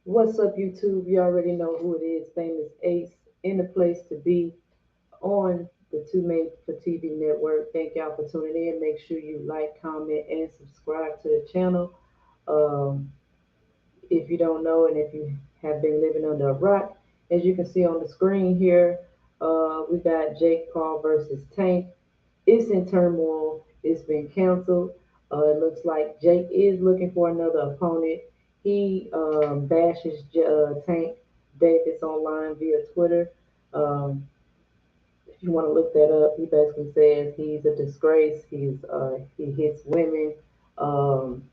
What's up, YouTube? You already know who it is. Famous Ace in the place to be on the Two Made for TV network. Thank y'all for tuning in. Make sure you like, comment, and subscribe to the channel. Um, if you don't know, and if you have been living under a rock, as you can see on the screen here, we got Jake Paul versus Tank. It's in turmoil. It's been canceled. It looks like Jake is looking for another opponent. He bashes Tank Davis online via Twitter. Um, if you want to look that up, he basically says he's a disgrace. He hits women. Um,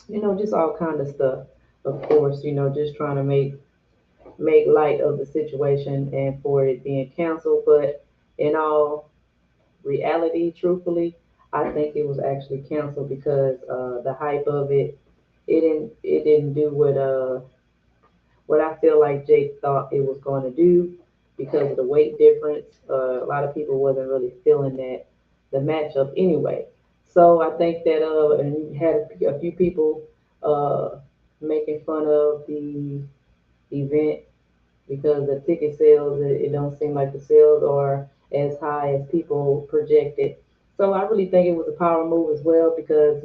just all kind of stuff. Of course, just trying to make light of the situation and for it being canceled. But in all reality, truthfully, I think it was actually canceled because the hype of it didn't do what I feel like Jake thought it was going to do because of the weight difference. A lot of people wasn't really feeling that the matchup anyway. So I think that and you had a few people uh making fun of the event because the ticket sales, it don't seem like the sales are as high as people projected. So I really think it was a power move as well because,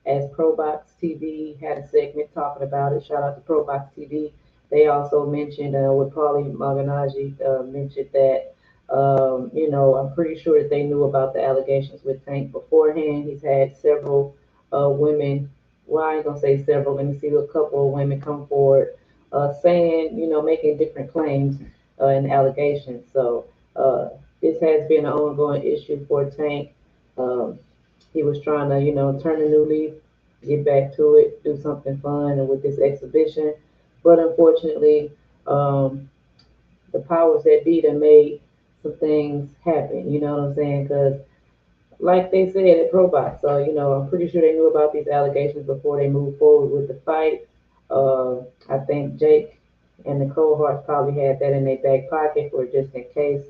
as ProBox TV had a segment talking about it, shout out to ProBox TV. They also mentioned, with Paulie Malignaggi, mentioned that, I'm pretty sure that they knew about the allegations with Tank beforehand. He's had several women, well, I ain't gonna say several, let me see, a couple of women come forward saying, making different claims and allegations. So this has been an ongoing issue for Tank. Um, he was trying to, turn a new leaf, get back to it, do something fun, and with this exhibition. But unfortunately, um, the powers that be that made some things happen. You know what I'm saying? Because like they said at ProBot. So, I'm pretty sure they knew about these allegations before they moved forward with the fight. I think Jake and the cohorts probably had that in their back pocket for just in case,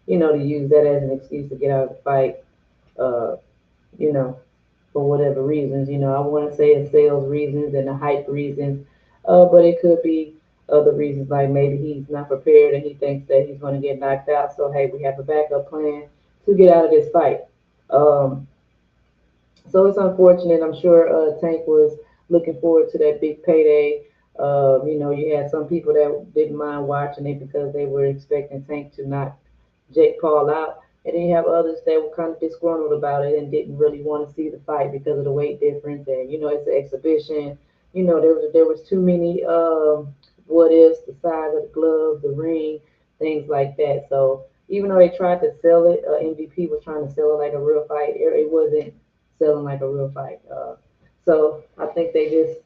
to use that as an excuse to get out of the fight, uh, you know, for whatever reasons. I want to say it's sales reasons and the hype reasons, but it could be other reasons like maybe he's not prepared and he thinks that he's going to get knocked out. So, hey, we have a backup plan to get out of this fight. Um, so it's unfortunate. I'm sure Tank was looking forward to that big payday. You had some people that didn't mind watching it because they were expecting Tank to knock Jake Paul out. And then you have others that were kind of disgruntled about it and didn't really want to see the fight because of the weight difference. And, it's an exhibition. There was too many what ifs, the size of the gloves, the ring, things like that. So even though they tried to sell it, MVP was trying to sell it like a real fight. It wasn't selling like a real fight. So I think they just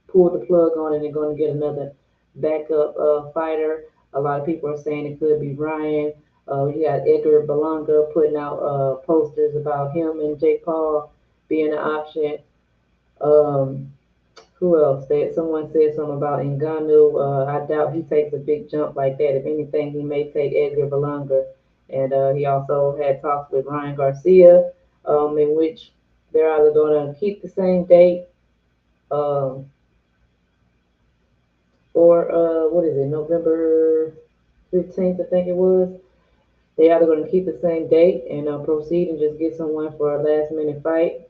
pulled the plug on it and they're going to get another backup fighter. A lot of people are saying it could be Ryan. You got Edgar Belonga putting out posters about him and Jake Paul being an option. Um, who else? Someone said something about Ngannou. I doubt he takes a big jump like that. If anything, he may take Edgar Belonga. And he also had talks with Ryan Garcia, in which they're either going to keep the same date, um, or what is it, November 15th, I think it was. They either going to keep the same date and proceed and just get someone for a last minute fight,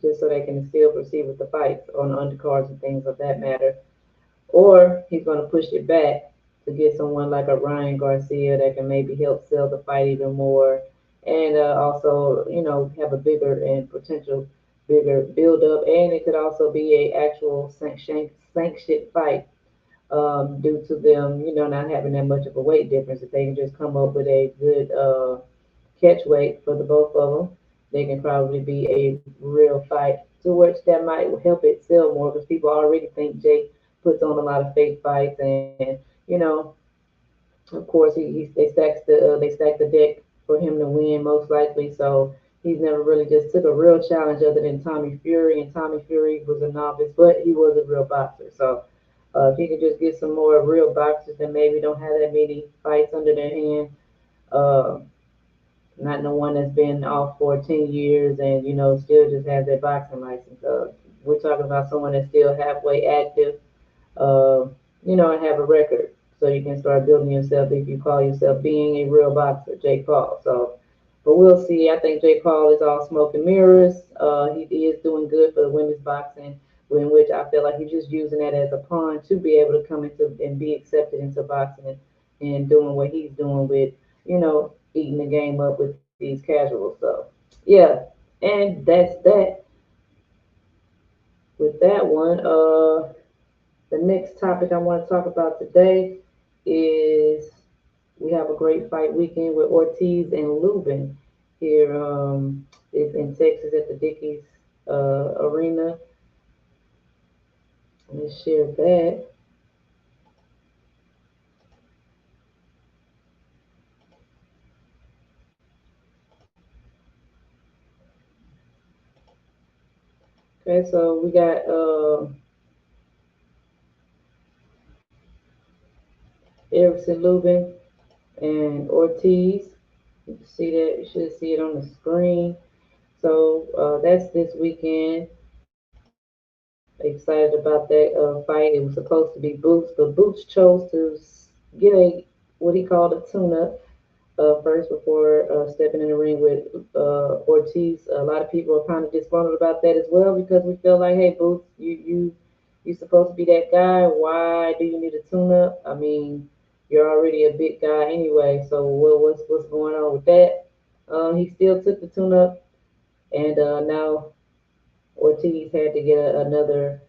just so they can still proceed with the fights on the undercards and things of that matter. Or he's going to push it back to get someone like a Ryan Garcia that can maybe help sell the fight even more, and also have a bigger and potential bigger build up, and it could also be a actual sanctioned fight due to them not having that much of a weight difference. If they can just come up with a good catch weight for the both of them, they can probably be a real fight to which that might help it sell more because people already think Jake puts on a lot of fake fights and of course they stack the deck for him to win most likely. So he's never really just took a real challenge other than Tommy Fury, and Tommy Fury was a novice, but he was a real boxer. So if he could just get some more real boxers that maybe don't have that many fights under their hand, uh, not the one that's been off for 10 years and still just has their boxing license. We're talking about someone that's still halfway active, uh, and have a record so you can start building yourself if you call yourself being a real boxer, Jake Paul. So, but we'll see. I think Jake Paul is all smoke and mirrors. He is doing good for the women's boxing, in which I feel like he's just using that as a pawn to be able to come into and be accepted into boxing and doing what he's doing with, eating the game up with these casuals. So, yeah, and that's that. With that one, the next topic I want to talk about today is we have a great fight weekend with Ortiz and Lubin here. It's in Texas at the Dickies Arena. Let me share that. Okay, so we got Erickson Lubin and Ortiz. You can see that. You should see it on the screen. So that's this weekend. Excited about that fight. It was supposed to be Boots, but Boots chose to get a what he called a tune-up first before stepping in the ring with Ortiz. A lot of people are kind of disgruntled about that as well because we feel like, hey, Boots, you supposed to be that guy. Why do you need a tune-up? I mean, you're already a big guy anyway. So what's going on with that? He still took the tune-up, and now Ortiz had to get another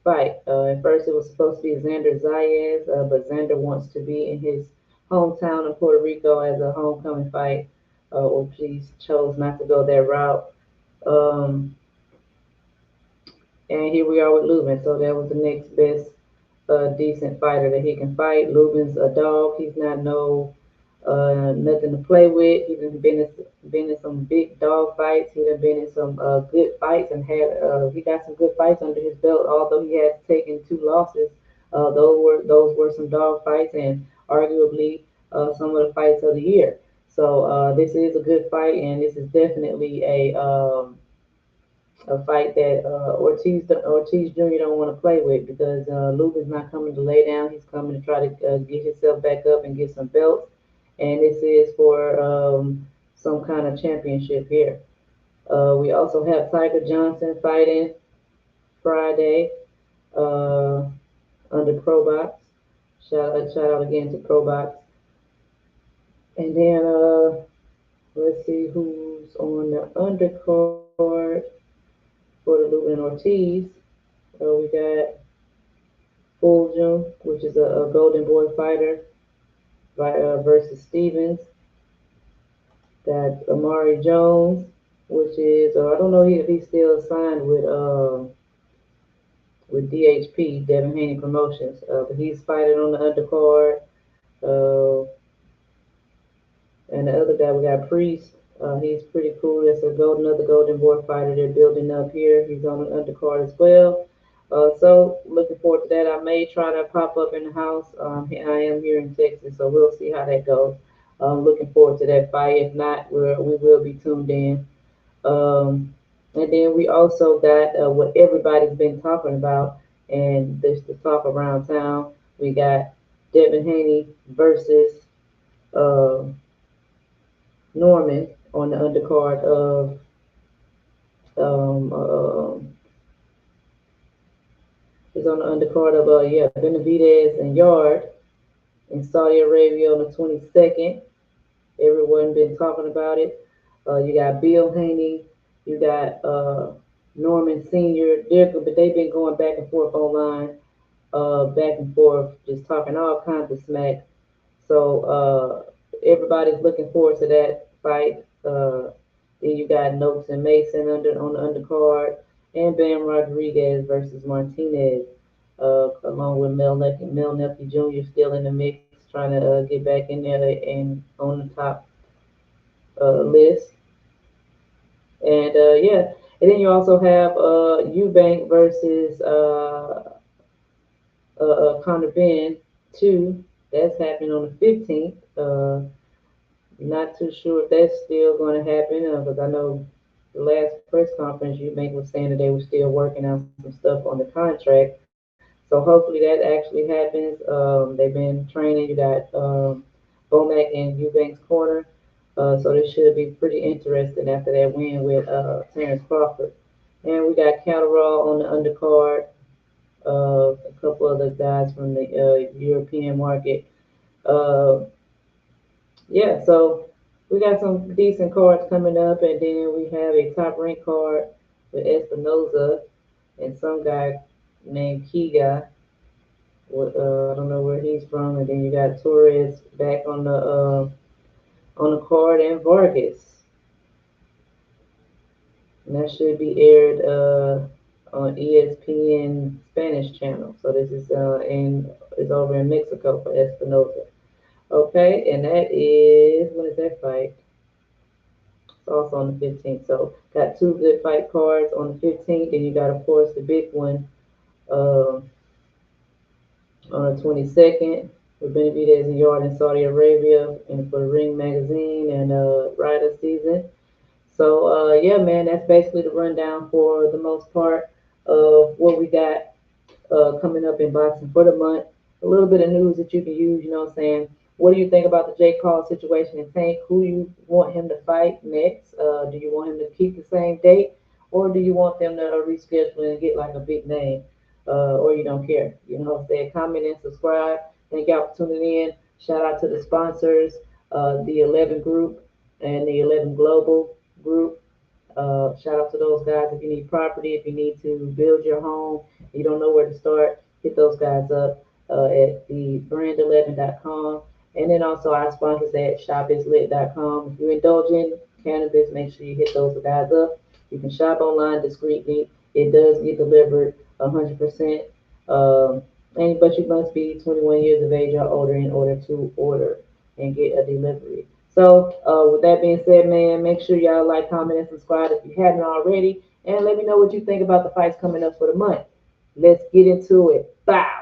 fight. At first, it was supposed to be Xander Zayas, but Xander wants to be in his hometown in Puerto Rico as a homecoming fight. Ortiz chose not to go that route. Um, and here we are with Lubin. So that was the next best decent fighter that he can fight. Lubin's a dog. He's not nothing to play with. He's been in some big dog fights. He done been in some good fights and he got some good fights under his belt. Although he has taken two losses, those were some dog fights and arguably some of the fights of the year. So this is a good fight, and this is definitely a fight that Ortiz Jr. don't want to play with because Luke is not coming to lay down. He's coming to try to get himself back up and get some belts. And this is for some kind of championship here. We also have Tiger Johnson fighting Friday uh, under Pro Box. Shout out again to Pro Box. And then let's see who's on the undercard for the Lubin and Ortiz. We got Fulgham, which is a Golden Boy fighter, versus Stevens. Got Amari Jones, which is I don't know if he's still signed with DHP, Devin Haney Promotions, but he's fighting on the undercard. Uh, and the other guy we got Priest. He's pretty cool. That's another Golden Boy fighter they're building up here. He's on the undercard as well. So looking forward to that. I may try to pop up in the house. I am here in Texas, so we'll see how that goes. Looking forward to that fight. If not, we will be tuned in. Um, and then we also got what everybody's been talking about, and there's the talk around town. We got Devin Haney versus uh, Norman on the undercard of um, uh, is on the undercard of Benavidez and Yard in Saudi Arabia on the 22nd. Everyone been talking about it. You got Bill Haney, you got Norman Senior. But they've been going back and forth online, back and forth, just talking all kinds of smack. So everybody's looking forward to that fight. Then you got Noakes and Mason on the undercard, and Bam Rodriguez versus Martinez, along with Mel Nephew Jr. still in the mix, trying to get back in there and on the top list. And yeah, and then you also have Eubank versus Conor Ben 2. That's happening on the 15th. Not too sure if that's still going to happen because I know the last press conference you made was saying that they were still working on some stuff on the contract. So hopefully that actually happens. They've been training. You got Bomac and Eubanks Corner. So this should be pretty interesting after that win with Terrence Crawford. And we got Catterall on the undercard. A couple other guys from the European market. Uh, yeah, so we got some decent cards coming up, and then we have a top rank card with Espinoza and some guy named Kiga. I don't know where he's from, and then you got Torres back on the card and Vargas, and that should be aired on ESPN Spanish channel. So this is over in Mexico for Espinoza. Okay, and that is when is that fight? It's also on the 15th. So got two good fight cards on the 15th, and you got of course the big one uh, on the 22nd with Benavidez and Yard in Saudi Arabia and for the Ring Magazine and Rider season. So yeah, man, that's basically the rundown for the most part of what we got coming up in boxing for the month. A little bit of news that you can use, you know what I'm saying? What do you think about the J. Cole situation in Tank? Who you want him to fight next? Do you want him to keep the same date? Or do you want them to reschedule and get like a big name? Or you don't care? You know what I'm saying? Comment and subscribe. Thank y'all for tuning in. Shout out to the sponsors, the 11 Group and the 11 Global Group. Shout out to those guys. If you need property, if you need to build your home, you don't know where to start, hit those guys up at the brand11.com. And then also our sponsors at shopislit.com. If you indulge in cannabis, make sure you hit those guys up. You can shop online discreetly. It does get delivered 100%. And but you must be 21 years of age or older in order to order and get a delivery. So, with that being said, man, make sure y'all like, comment, and subscribe if you haven't already. And let me know what you think about the fights coming up for the month. Let's get into it. Bow.